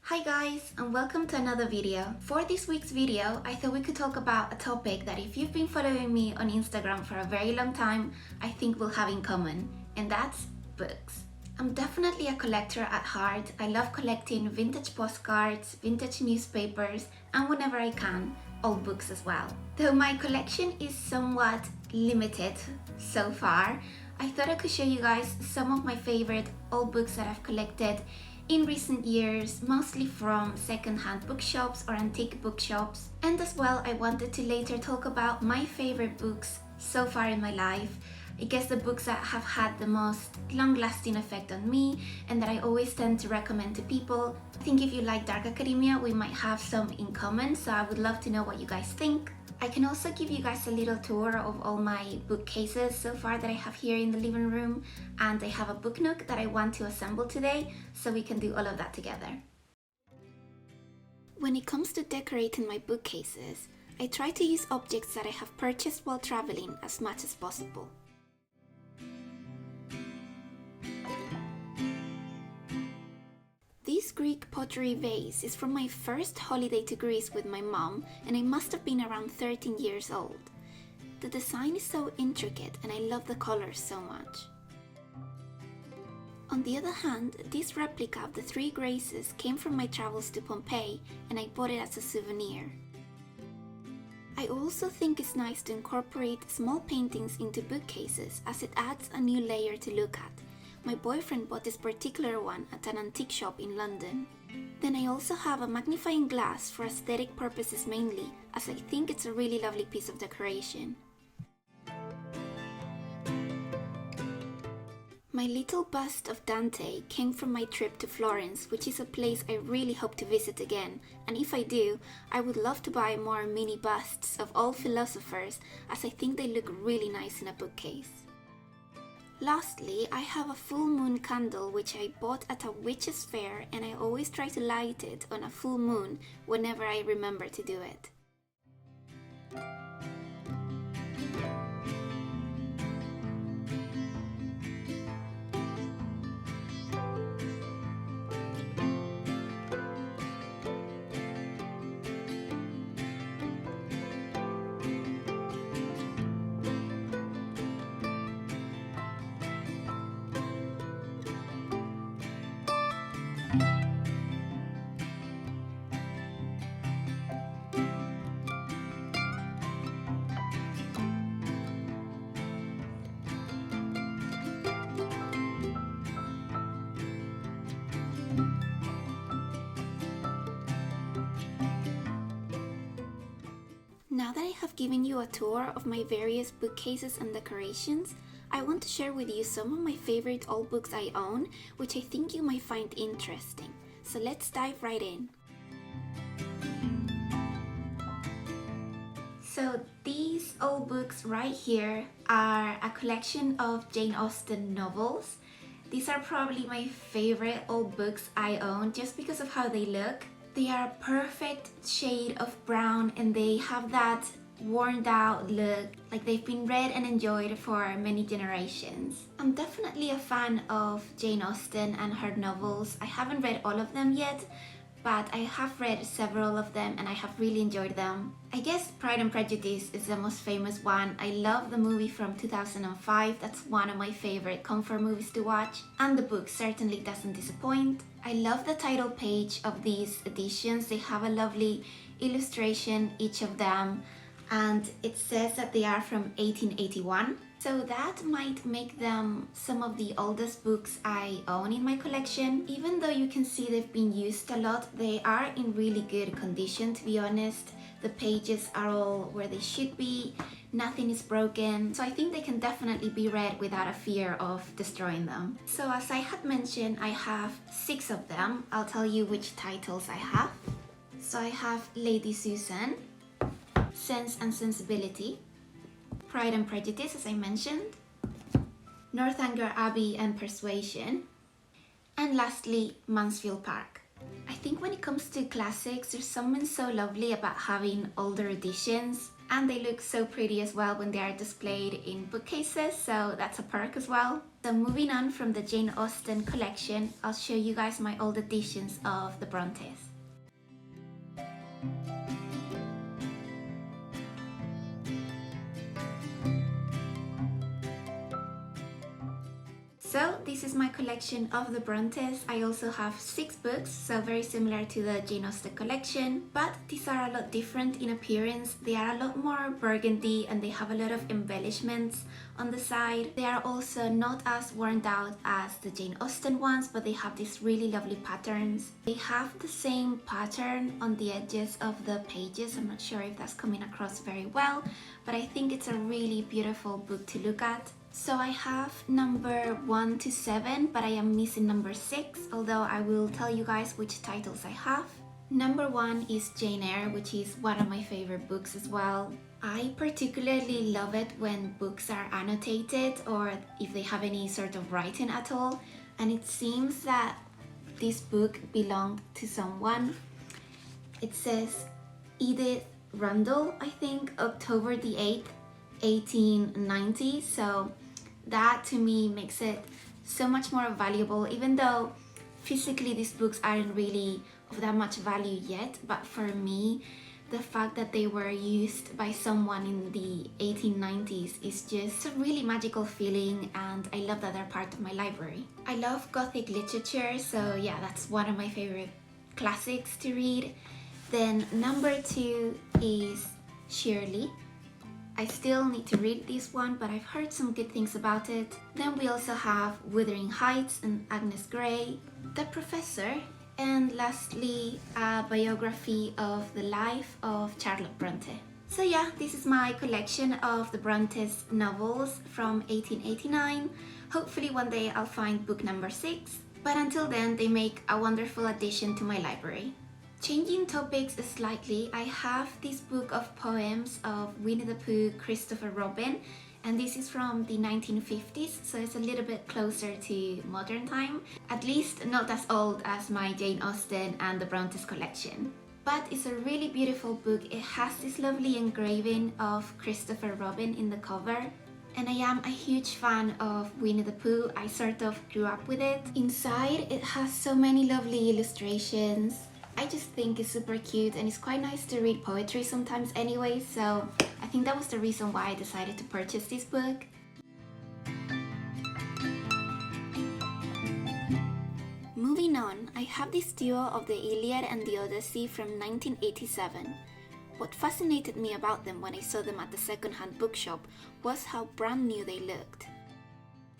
Hi guys, and welcome to another video. For this week's video, I thought we could talk about a topic that if you've been following me on Instagram for a very long time, I think we'll have in common, and that's books. I'm definitely a collector at heart. I love collecting vintage postcards, vintage newspapers, and whenever I can, old books as well. Though my collection is somewhat limited so far, I thought I could show you guys some of my favorite old books that I've collected in recent years, mostly from second-hand bookshops or antique bookshops. And as well, I wanted to later talk about my favorite books so far in my life. I guess the books that have had the most long-lasting effect on me and that I always tend to recommend to people. I think if you like dark academia, we might have some in common, so I would love to know what you guys think. I can also give you guys a little tour of all my bookcases so far that I have here in the living room, and I have a book nook that I want to assemble today, so we can do all of that together. When it comes to decorating my bookcases, I try to use objects that I have purchased while traveling as much as possible. This Greek pottery vase is from my first holiday to Greece with my mom, and I must have been around 13 years old. The design is so intricate and I love the colors so much. On the other hand, this replica of the Three Graces came from my travels to Pompeii, and I bought it as a souvenir. I also think it's nice to incorporate small paintings into bookcases, as it adds a new layer to look at. My boyfriend bought this particular one at an antique shop in London. Then I also have a magnifying glass for aesthetic purposes mainly, as I think it's a really lovely piece of decoration. My little bust of Dante came from my trip to Florence, which is a place I really hope to visit again, and if I do, I would love to buy more mini busts of all philosophers, as I think they look really nice in a bookcase. Lastly, I have a full moon candle which I bought at a witch's fair, and I always try to light it on a full moon whenever I remember to do it. Now that I have given you a tour of my various bookcases and decorations, I want to share with you some of my favorite old books I own, which I think you might find interesting. So let's dive right in. So these old books right here are a collection of Jane Austen novels. These are probably my favorite old books I own just because of how they look. They are a perfect shade of brown and they have that worn out look, like they've been read and enjoyed for many generations. I'm definitely a fan of Jane Austen and her novels. I haven't read all of them yet, but I have read several of them and I have really enjoyed them. I guess Pride and Prejudice is the most famous one. I love the movie from 2005, that's one of my favorite comfort movies to watch, and the book certainly doesn't disappoint. I love the title page of these editions. They have a lovely illustration, each of them, and it says that they are from 1881. So that might make them some of the oldest books I own in my collection. Even though you can see they've been used a lot, they are in really good condition, to be honest. The pages are all where they should be, nothing is broken, so I think they can definitely be read without a fear of destroying them. So as I had mentioned, I have 6 of them. I'll tell you which titles I have. So I have Lady Susan, Sense and Sensibility, Pride and Prejudice, as I mentioned, Northanger Abbey and Persuasion, and lastly, Mansfield Park. I think when it comes to classics, there's something so lovely about having older editions. And they look so pretty as well when they are displayed in bookcases, so that's a perk as well. So moving on from the Jane Austen collection, I'll show you guys my old editions of the Brontes. So this is my collection of the Brontes. I also have 6 books, so very similar to the Jane Austen collection, but these are a lot different in appearance. They are a lot more burgundy and they have a lot of embellishments on the side. They are also not as worn out as the Jane Austen ones, but they have these really lovely patterns. They have the same pattern on the edges of the pages. I'm not sure if that's coming across very well, but I think it's a really beautiful book to look at. So I have number 1 to 7, but I am missing number 6, although I will tell you guys which titles I have. Number 1 is Jane Eyre, which is one of my favorite books as well. I particularly love it when books are annotated or if they have any sort of writing at all. And it seems that this book belonged to someone. It says Edith Rundle, I think, October the 8th, 1890. So that to me makes it so much more valuable, even though physically these books aren't really of that much value yet. But for me, the fact that they were used by someone in the 1890s is just a really magical feeling, and I love that they're part of my library. I love Gothic literature, so yeah, that's one of my favorite classics to read. Then number 2 is Shirley. I still need to read this one, but I've heard some good things about it. Then we also have Wuthering Heights and Agnes Grey, The Professor, and lastly a biography of the life of Charlotte Bronte. So yeah, this is my collection of the Brontes novels from 1889. Hopefully one day I'll find book number 6, but until then they make a wonderful addition to my library. Changing topics slightly, I have this book of poems of Winnie the Pooh, Christopher Robin, and this is from the 1950s, so it's a little bit closer to modern time. At least not as old as my Jane Austen and the Brontes collection. But it's a really beautiful book. It has this lovely engraving of Christopher Robin in the cover. And I am a huge fan of Winnie the Pooh. I sort of grew up with it. Inside, it has so many lovely illustrations. I just think it's super cute, and it's quite nice to read poetry sometimes anyway, so I think that was the reason why I decided to purchase this book. Moving on, I have this duo of the Iliad and the Odyssey from 1987. What fascinated me about them when I saw them at the second-hand bookshop was how brand new they looked.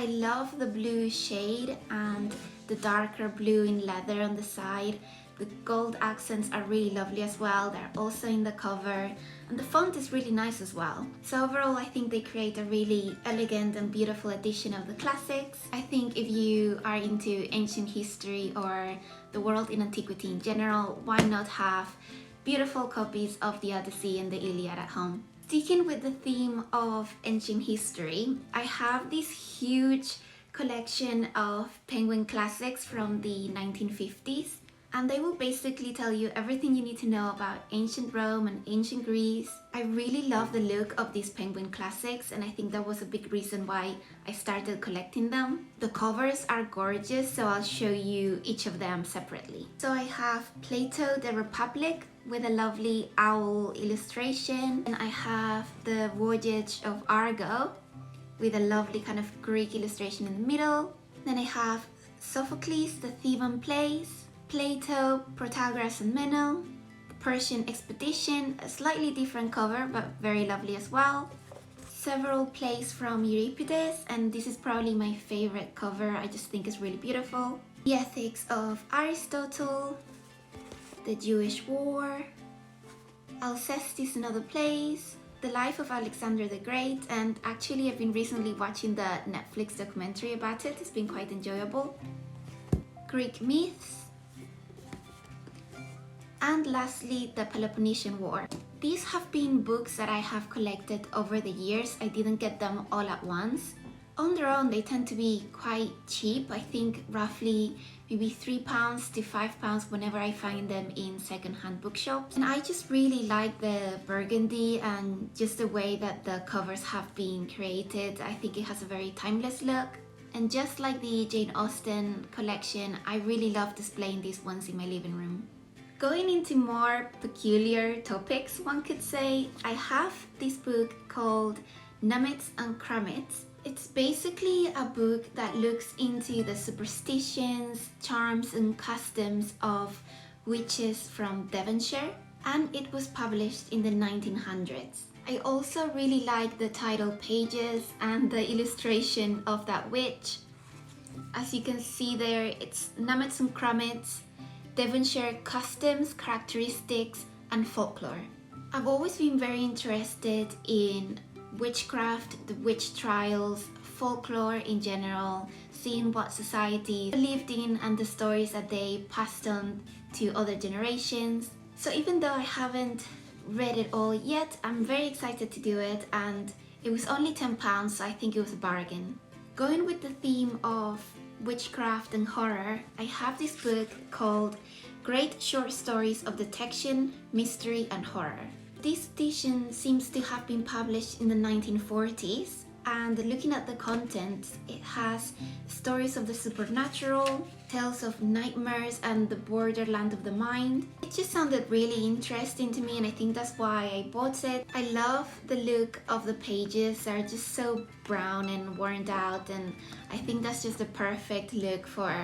I love the blue shade and the darker blue in leather on the side. The gold accents are really lovely as well. They're also in the cover, and the font is really nice as well. So overall, I think they create a really elegant and beautiful edition of the classics. I think if you are into ancient history or the world in antiquity in general, why not have beautiful copies of the Odyssey and the Iliad at home? Sticking with the theme of ancient history, I have this huge collection of Penguin classics from the 1950s. And they will basically tell you everything you need to know about ancient Rome and ancient Greece. I really love the look of these Penguin classics, and I think that was a big reason why I started collecting them. The covers are gorgeous, so I'll show you each of them separately. So I have Plato the Republic with a lovely owl illustration, and I have the Voyage of Argo with a lovely kind of Greek illustration in the middle. Then I have Sophocles, the Theban Plays, Plato, Protagoras and Meno, the Persian Expedition, a slightly different cover but very lovely as well. Several plays from Euripides, and this is probably my favorite cover. I just think it's really beautiful. The Ethics of Aristotle, the Jewish War, Alcestis and Other Plays, the Life of Alexander the Great, and actually I've been recently watching the Netflix documentary about it. It's been quite enjoyable. Greek Myths, and lastly, the Peloponnesian War. These have been books that I have collected over the years. I didn't get them all at once. On their own, they tend to be quite cheap. I think roughly maybe £3 to £5 whenever I find them in secondhand bookshops. And I just really like the burgundy and just the way that the covers have been created. I think it has a very timeless look. And just like the Jane Austen collection, I really love displaying these ones in my living room. Going into more peculiar topics, one could say, I have this book called Nummets and Crummets. It's basically a book that looks into the superstitions, charms and customs of witches from Devonshire, and it was published in the 1900s. I also really like the title pages and the illustration of that witch. As you can see there, it's Nummets and Crummets, Devonshire customs, characteristics and folklore. I've always been very interested in witchcraft, the witch trials, folklore in general, seeing what society lived in and the stories that they passed on to other generations. So even though I haven't read it all yet, I'm very excited to do it, and it was only £10, so I think it was a bargain. Going with the theme of witchcraft and horror, I have this book called Great Short Stories of Detection, Mystery and Horror. This edition seems to have been published in the 1940s, and looking at the contents, it has stories of the supernatural, tales of nightmares and the borderland of the mind. It just sounded really interesting to me, and I think that's why I bought it. I love the look of the pages. They're just so brown and worn out, and I think that's just the perfect look for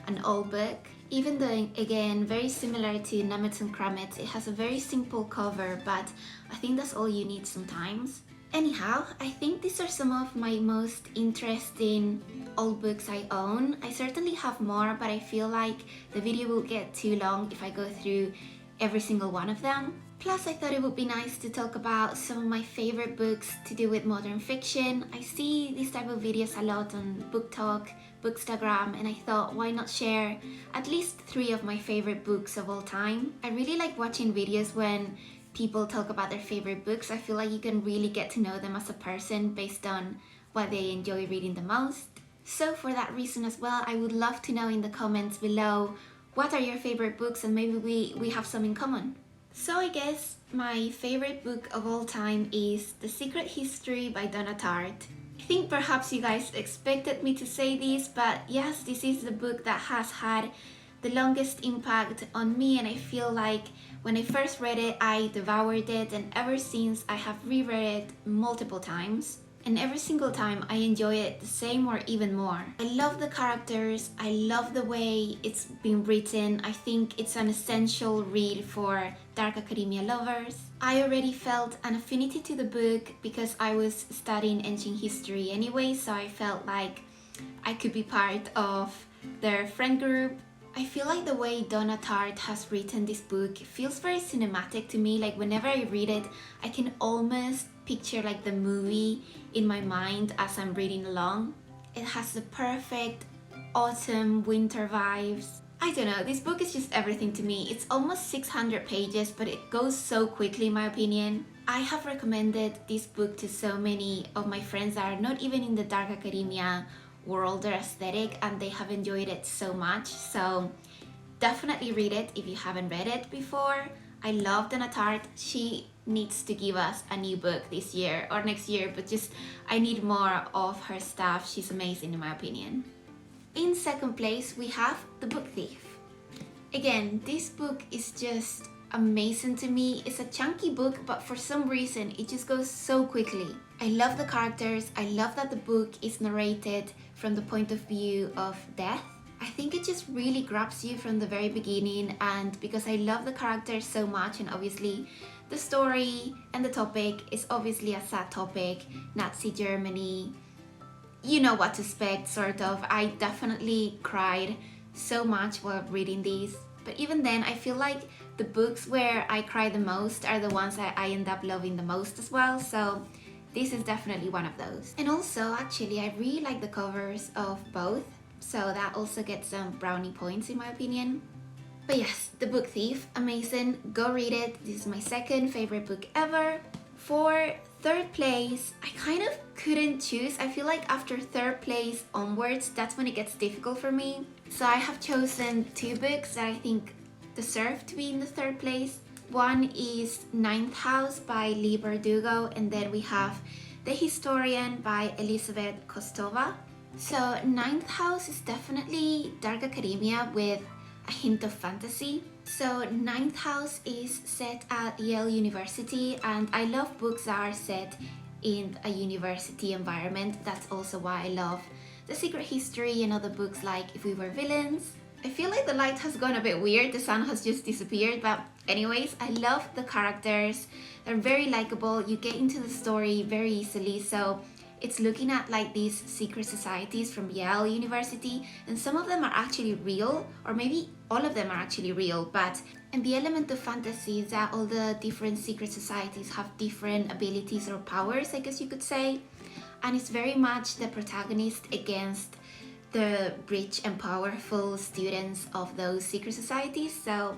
an old book. Even though, again, very similar to Nummets and Crummets, it has a very simple cover, but I think that's all you need sometimes. Anyhow, I think these are some of my most interesting old books I own. I certainly have more, but I feel like the video will get too long if I go through every single one of them. Plus, I thought it would be nice to talk about some of my favorite books to do with modern fiction. I see these type of videos a lot on Book Talk, Bookstagram, and I thought, why not share at least 3 of my favorite books of all time. I really like watching videos when people talk about their favorite books. I feel like you can really get to know them as a person based on what they enjoy reading the most. So for that reason as well, I would love to know in the comments below, what are your favorite books, and maybe we have some in common. So I guess my favorite book of all time is The Secret History by Donna Tartt. I think perhaps you guys expected me to say this, but yes, this is the book that has had the longest impact on me, and I feel like when I first read it, I devoured it, and ever since I have reread it multiple times. And every single time I enjoy it the same or even more. I love the characters, I love the way it's been written. I think it's an essential read for Dark Academia lovers. I already felt an affinity to the book because I was studying ancient history anyway, so I felt like I could be part of their friend group. I feel like the way Donna Tartt has written this book feels very cinematic to me. Like whenever I read it, I can almost picture like the movie in my mind as I'm reading along. It has the perfect autumn winter vibes. I don't know, this book is just everything to me. It's almost 600 pages, but it goes so quickly in my opinion. I have recommended this book to so many of my friends that are not even in the Dark Academia world or aesthetic, and they have enjoyed it so much. So definitely read it if you haven't read it before. I love Donna Tartt. She needs to give us a new book this year or next year, but just I need more of her stuff. She's amazing in my opinion. In second place, we have The Book Thief. Again, this book is just amazing to me. It's a chunky book, but for some reason it just goes so quickly. I love the characters. I love that the book is narrated from the point of view of death. I think it just really grabs you from the very beginning, and because I love the characters so much, and obviously the story and the topic is obviously a sad topic, Nazi Germany, you know what to expect sort of. I definitely cried so much while reading these, but even then I feel like the books where I cry the most are the ones that I end up loving the most as well, so this is definitely one of those. And also, actually, I really like the covers of both, so that also gets some brownie points in my opinion. But yes, The Book Thief, amazing, go read it. This is my second favorite book ever. For Third place, I kind of couldn't choose. I feel like after third place onwards, that's when it gets difficult for me. So I have chosen two books that I think deserve to be in the third place. One is Ninth House by Lee Bardugo, and then we have The Historian by Elizabeth Kostova. So Ninth House is definitely dark academia with a hint of fantasy. So Ninth House is set at Yale University, and I love books that are set in a university environment. That's also why I love The Secret History and other books like If We Were Villains. I feel like the light has gone a bit weird, the sun has just disappeared, but anyways, I love the characters. They're very likable, you get into the story very easily. So it's looking at like these secret societies from Yale University, and some of them are actually real, or maybe all of them are actually real, and the element of fantasy is that all the different secret societies have different abilities or powers, I guess you could say, and it's very much the protagonist against the rich and powerful students of those secret societies. So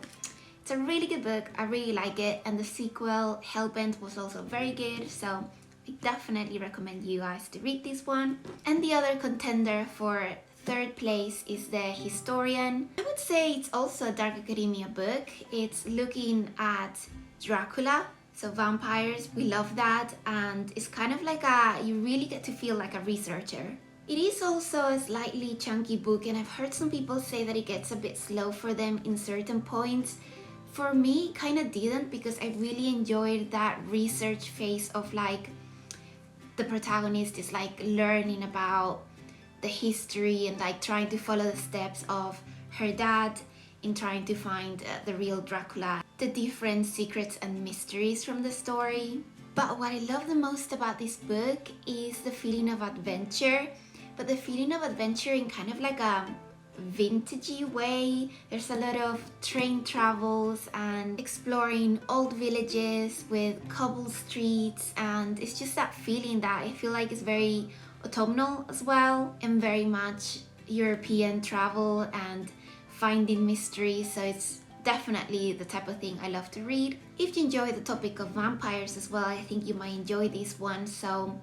it's a really good book, I really like it, and the sequel, Hellbent, was also very good, so I definitely recommend you guys to read this one. And the other contender for third place is The Historian. I would say it's also a dark academia book. It's looking at Dracula, so vampires, we love that, and it's kind of like you really get to feel like a researcher. It is also a slightly chunky book, and I've heard some people say that it gets a bit slow for them in certain points. For me, kind of didn't, because I really enjoyed that research phase of like the protagonist is like learning about the history and like trying to follow the steps of her dad in trying to find the real Dracula, the different secrets and mysteries from the story. But what I love the most about this book is the feeling of adventure, but the feeling of adventure in kind of like a vintagey way. There's a lot of train travels and exploring old villages with cobble streets, and it's just that feeling that I feel like is very autumnal as well, and very much European travel and finding mysteries. So it's definitely the type of thing I love to read. If you enjoy the topic of vampires as well, I think you might enjoy this one. So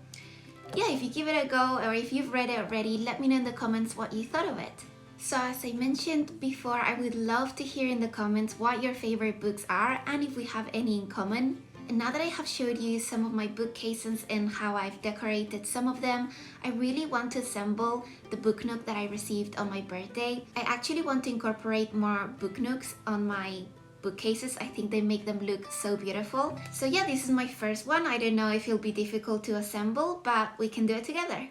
yeah, if you give it a go, or if you've read it already, let me know in the comments what you thought of it. So as I mentioned before, I would love to hear in the comments what your favorite books are and if we have any in common. And now that I have showed you some of my bookcases and how I've decorated some of them, I really want to assemble the book nook that I received on my birthday. I actually want to incorporate more book nooks on my bookcases. I think they make them look so beautiful. So yeah, this is my first one. I don't know if it'll be difficult to assemble, but we can do it together.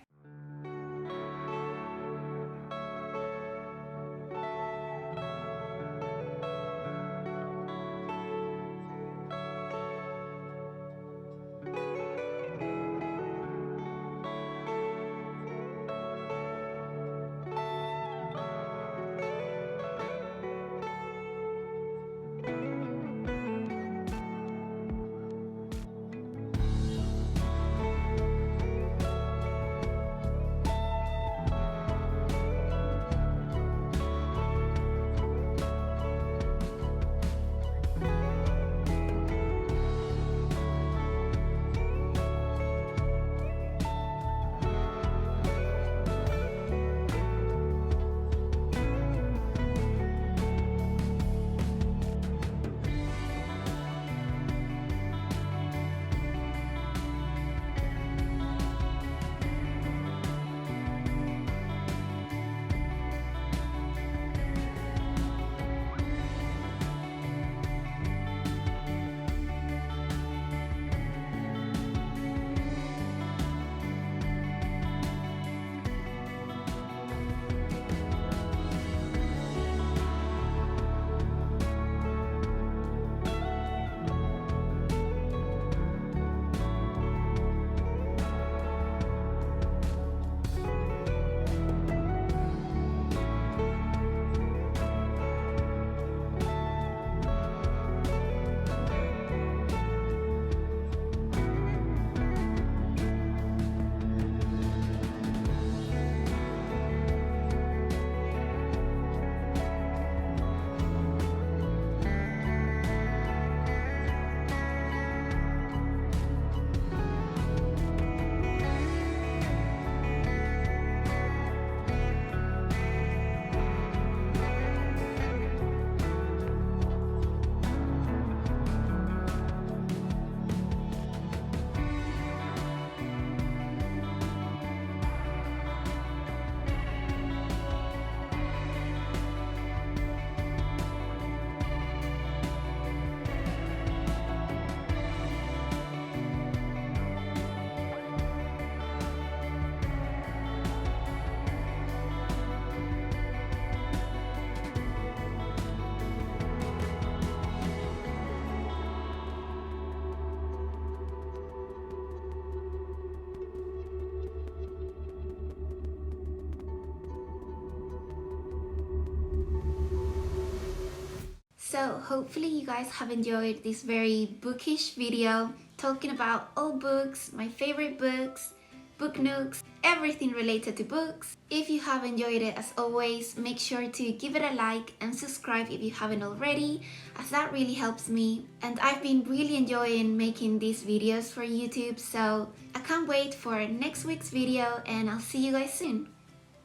So hopefully you guys have enjoyed this very bookish video talking about old books, my favorite books, book nooks, everything related to books. If you have enjoyed it, as always, make sure to give it a like and subscribe if you haven't already, as that really helps me. And I've been really enjoying making these videos for YouTube, so I can't wait for next week's video, and I'll see you guys soon.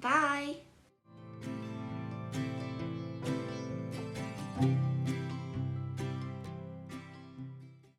Bye!